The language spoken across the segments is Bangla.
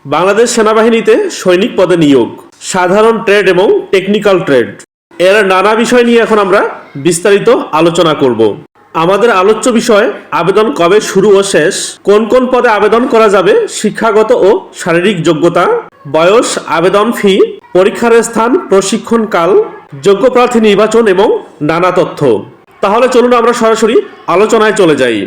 বাংলাদেশ সেনাবাহিনীতে সৈনিক পদে নিয়োগ, সাধারণ ট্রেড এবং টেকনিক্যাল ট্রেড, এর নানা বিষয় নিয়ে এখন আমরা বিস্তারিত আলোচনা করব। আমাদের আলোচ্য বিষয় আবেদন কবে শুরু ও শেষ, কোন কোন পদে আবেদন করা যাবে, শিক্ষাগত ও শারীরিক যোগ্যতা, বয়স, আবেদন ফি, পরীক্ষার স্থান, প্রশিক্ষণ কাল, যোগ্য প্রার্থী নির্বাচন এবং নানা তথ্য। তাহলে চলুন আমরা সরাসরি আলোচনায় চলে যাই।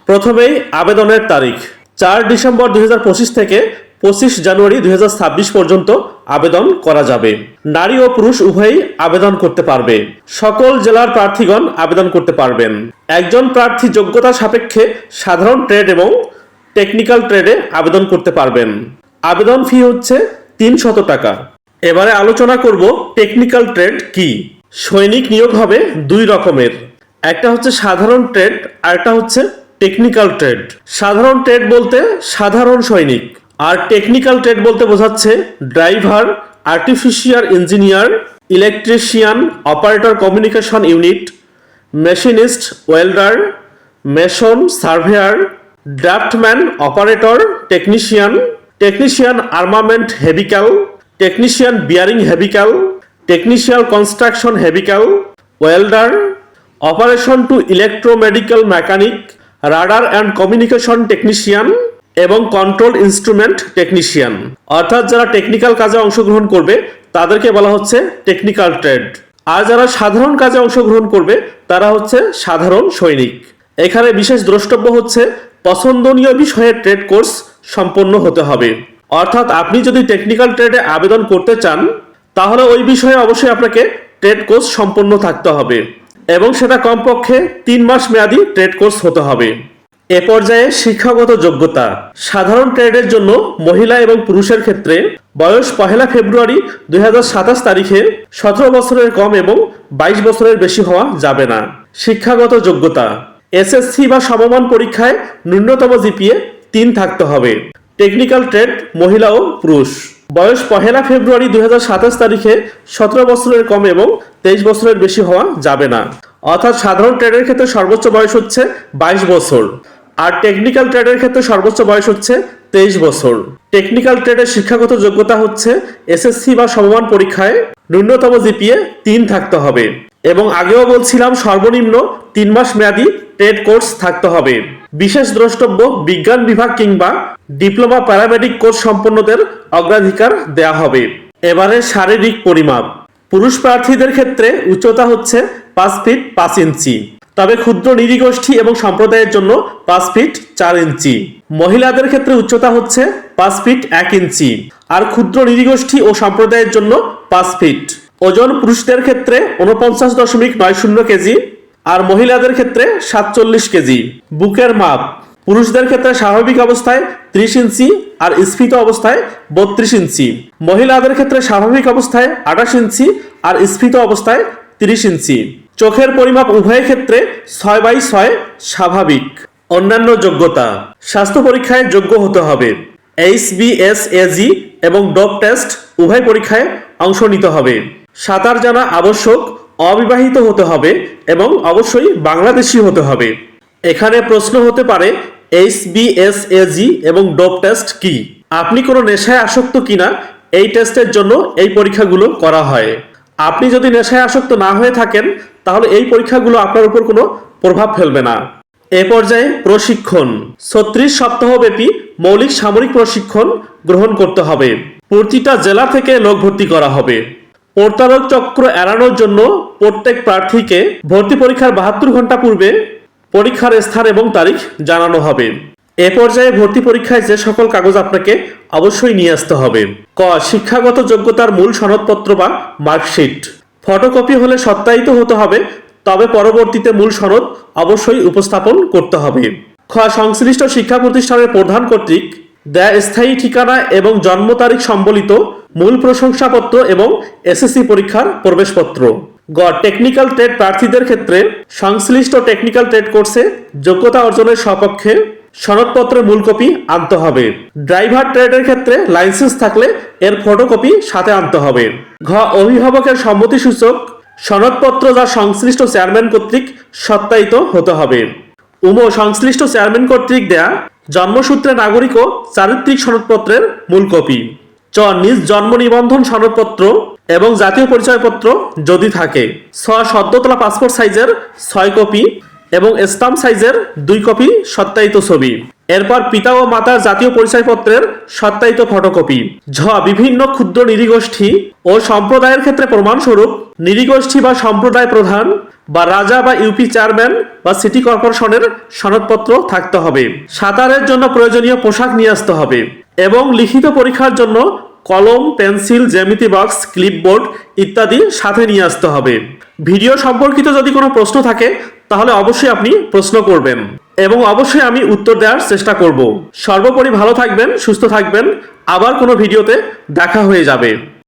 প্রথমেই আবেদনের তারিখ 4 ডিসেম্বর 2025 থেকে 25 জানুয়ারি 2026 পর্যন্ত আবেদন করা যাবে। নারী ও পুরুষ উভয়ই আবেদন করতে পারবে। সকল জেলার প্রার্থীগণ আবেদন করতে পারবেন। একজন প্রার্থী যোগ্যতা সাপেক্ষে সাধারণ ট্রেড এবং টেকনিক্যাল ট্রেডে আবেদন করতে পারবেন। আবেদন ফি হচ্ছে 300 টাকা। এবারে আলোচনা করব টেকনিক্যাল ট্রেড কি। সৈনিক নিয়োগ হবে দুই রকমের, একটা হচ্ছে সাধারণ ট্রেড আর একটা হচ্ছে টেকনিক্যাল ট্রেড। সাধারণ ট্রেড বলতে সাধারণ সৈনিক, আর টেকনিক্যাল ট্রেড বলতে বোঝাচ্ছে driver, artificial engineer, electrician, operator communication unit, machinist, welder, mason, surveyor, draughtsman, operator, technician armament vehicle, technician bearing vehicle, technician construction vehicle, welder, operation to electromedical mechanic, radar and communication technician এবং কন্ট্রোল ইনস্ট্রুমেন্ট টেকনিশিয়ান। অর্থাৎ যারা টেকনিক্যাল কাজে অংশগ্রহণ করবে তাদেরকে বলা হচ্ছে টেকনিক্যাল ট্রেড, আর যারা সাধারণ কাজে অংশগ্রহণ করবে তারা হচ্ছে সাধারণ সৈনিক। এখানে বিশেষ দ্রষ্টব্য হচ্ছে পছন্দনীয় বিষয়ে ট্রেড কোর্স সম্পন্ন হতে হবে। অর্থাৎ আপনি যদি টেকনিক্যাল ট্রেডে আবেদন করতে চান তাহলে ওই বিষয়ে অবশ্যই আপনাকে ট্রেড কোর্স সম্পন্ন থাকতে হবে এবং সেটা কমপক্ষে 3 মাস মেয়াদী ট্রেড কোর্স হতে হবে। এ পর্যায়ে শিক্ষাগত যোগ্যতা। সাধারণ ট্রেডের জন্য মহিলা এবং পুরুষের ক্ষেত্রে বয়স 1 ফেব্রুয়ারি 2027 তারিখে 17 বছরের কম এবং 22 বছরের বেশি হওয়া যাবে না। শিক্ষাগত যোগ্যতা এসএসসি বা সমমান পরীক্ষায় ন্যূনতম জিপিএ 3 থাকতে হবে। টেকনিক্যাল ট্রেড মহিলা ও পুরুষ, বয়স 1 ফেব্রুয়ারি 2027 তারিখে 17 বছরের কম এবং 23 বছরের বেশি হওয়া যাবে না। অর্থাৎ সাধারণ ট্রেডের ক্ষেত্রে সর্বোচ্চ বয়স হচ্ছে 22 বছর, আর টেকনিক্যাল ট্রেডের ক্ষেত্রে সর্বোচ্চ বয়স হচ্ছে 23 বছর। টেকনিক্যাল ট্রেডের শিক্ষাগত যোগ্যতা হচ্ছে এসএসসি বা সমমান পরীক্ষায় ন্যূনতম জিপিএ 3 থাকতে হবে এবং আগেও বলছিলাম সর্বনিম্ন 3 মাস মেয়াদী ট্রেড কোর্স থাকতে হবে। বিশেষ দ্রষ্টব্য বিজ্ঞান বিভাগ কিংবা ডিপ্লোমা প্যারামেডিক কোর্স সম্পন্নদের অগ্রাধিকার দেয়া হবে। এবারে শারীরিক পরিমাপ। পুরুষ প্রার্থীদের ক্ষেত্রে উচ্চতা হচ্ছে 5 ফিট 5 ইঞ্চি, তবে ক্ষুদ্র নৃগোষ্ঠী এবং সম্প্রদায়ের জন্য 5 ফিট 4 ইঞ্চি। মহিলাদের ক্ষেত্রে উচ্চতা হচ্ছে 5 ফিট 1 ইঞ্চি, আর ক্ষুদ্র নৃগোষ্ঠী ও সম্প্রদায়ের জন্য 5 ফিট। ওজন পুরুষদের ক্ষেত্রে 49.90 কেজি আর মহিলাদের ক্ষেত্রে 47 কেজি। বুকের মাপ পুরুষদের ক্ষেত্রে স্বাভাবিক অবস্থায় 30 ইঞ্চি আর স্ফীত অবস্থায় 32 ইঞ্চি। মহিলাদের ক্ষেত্রে স্বাভাবিক অবস্থায় 28 ইঞ্চি আর স্ফীত অবস্থায় 30 ইঞ্চি। চোখের পরিমাপ উভয় ক্ষেত্রে 6/6 স্বাভাবিক। অন্যান্য যোগ্যতা। স্বাস্থ্য পরীক্ষায় যোগ্য হতে হবে। HBSAG এবং ডোপ টেস্ট উভয় পরীক্ষায় অংশ নিতে হবে। সাঁতার জানা আবশ্যক। অবিবাহিত হতে হবে এবং অবশ্যই বাংলাদেশি হতে হবে। এখানে প্রশ্ন হতে পারে HBSAG এবং ডোপ টেস্ট কি, আপনি কোনো নেশায় আসক্ত কিনা এই টেস্টের জন্য এই পরীক্ষাগুলো করা হয়। আপনি যদি নেশায় আসক্ত না হয়ে থাকেন তাহলে এই পরীক্ষাগুলো আপনার উপর কোনো প্রভাব ফেলবে না। এ পর্যায়ে প্রশিক্ষণ। 36 সপ্তাহব্যাপী মৌলিক সামরিক প্রশিক্ষণ গ্রহণ করতে হবে। প্রতিটা জেলা থেকে লোক ভর্তি করা হবে। প্রতারক চক্র এড়ানোর জন্য প্রত্যেক প্রার্থীকে ভর্তি পরীক্ষার 72 ঘন্টা পূর্বে পরীক্ষার স্থান এবং তারিখ জানানো হবে। এ পর্যায়ে ভর্তি পরীক্ষায় যে সকল কাগজ আপনাকে অবশ্যই নিয়ে আসতে হবে। ক. শিক্ষাগত যোগ্যতার মূল সনদপত্র বা মার্কশিট। ফটোকপি হলে সত্যায়িত হতে হবে, তবে পরবর্তীতে মূল সনদ অবশ্যই উপস্থাপন করতে হবে। খ. সংশ্লিষ্ট শিক্ষা প্রতিষ্ঠানের প্রধান কর্তৃক দেয়া স্থায়ী ঠিকানা এবং জন্ম তারিখ সম্বলিত মূল প্রশংসাপত্র এবং এসএসসি পরীক্ষার প্রবেশপত্র। গ. টেকনিক্যাল ট্রেড প্রার্থীদের ক্ষেত্রে সংশ্লিষ্ট টেকনিক্যাল ট্রেড কোর্সে যোগ্যতা অর্জনের সপক্ষে সনদপত্রের মূল কপি আনতে হবে। ড্রাইভার ট্রেডের ক্ষেত্রে লাইসেন্স থাকলে এর ফটোকপি সাথে আনতে হবে। ঘ. অভিভাবকের সম্মতিসূচক সনদপত্র যা সংশ্লিষ্ট চেয়ারম্যান কর্তৃক সত্যায়িত হতে হবে। সংশ্লিষ্ট চেয়ারম্যান কর্তৃক দেয়া জন্মসূত্রে নাগরিক ও চারিত্রিক সনদপত্রের মূল কপি। চ নিজ জন্ম নিবন্ধন সনদপত্র এবং জাতীয় পরিচয়পত্র যদি থাকে। ছ সদ্য তোলা পাসপোর্ট সাইজের 6 কপি এবং স্টাম্প সাইজের 2 কপি সত্যায়িত ছবি। এরপর পিতা ও মাতার জাতীয় পরিচয়পত্রের সত্যায়িত ফটোকপি। ঝ বিভিন্ন ক্ষুদ্র নৃগোষ্ঠী ও সম্প্রদায়ের ক্ষেত্রে প্রমাণস্বরূপ নৃগোষ্ঠী বা সম্প্রদায় প্রধান বা রাজা বা ইউপি চেয়ারম্যান বা সিটি কর্পোরেশনের সনদপত্র থাকতে হবে। সাঁতারের জন্য প্রয়োজনীয় পোশাক নিয়ে আসতে হবে এবং লিখিত পরীক্ষার জন্য কলম, পেন্সিল, জ্যামিতি বক্স, ক্লিপবোর্ড ইত্যাদি সাথে নিয়ে আসতে হবে। ভিডিও সম্পর্কিত যদি কোনো প্রশ্ন থাকে তাহলে অবশ্যই আপনি প্রশ্ন করবেন এবং অবশ্যই আমি উত্তর দেওয়ার চেষ্টা করব। সর্বোপরি ভালো থাকবেন, সুস্থ থাকবেন। আবার কোনো ভিডিওতে দেখা হয়ে যাবে।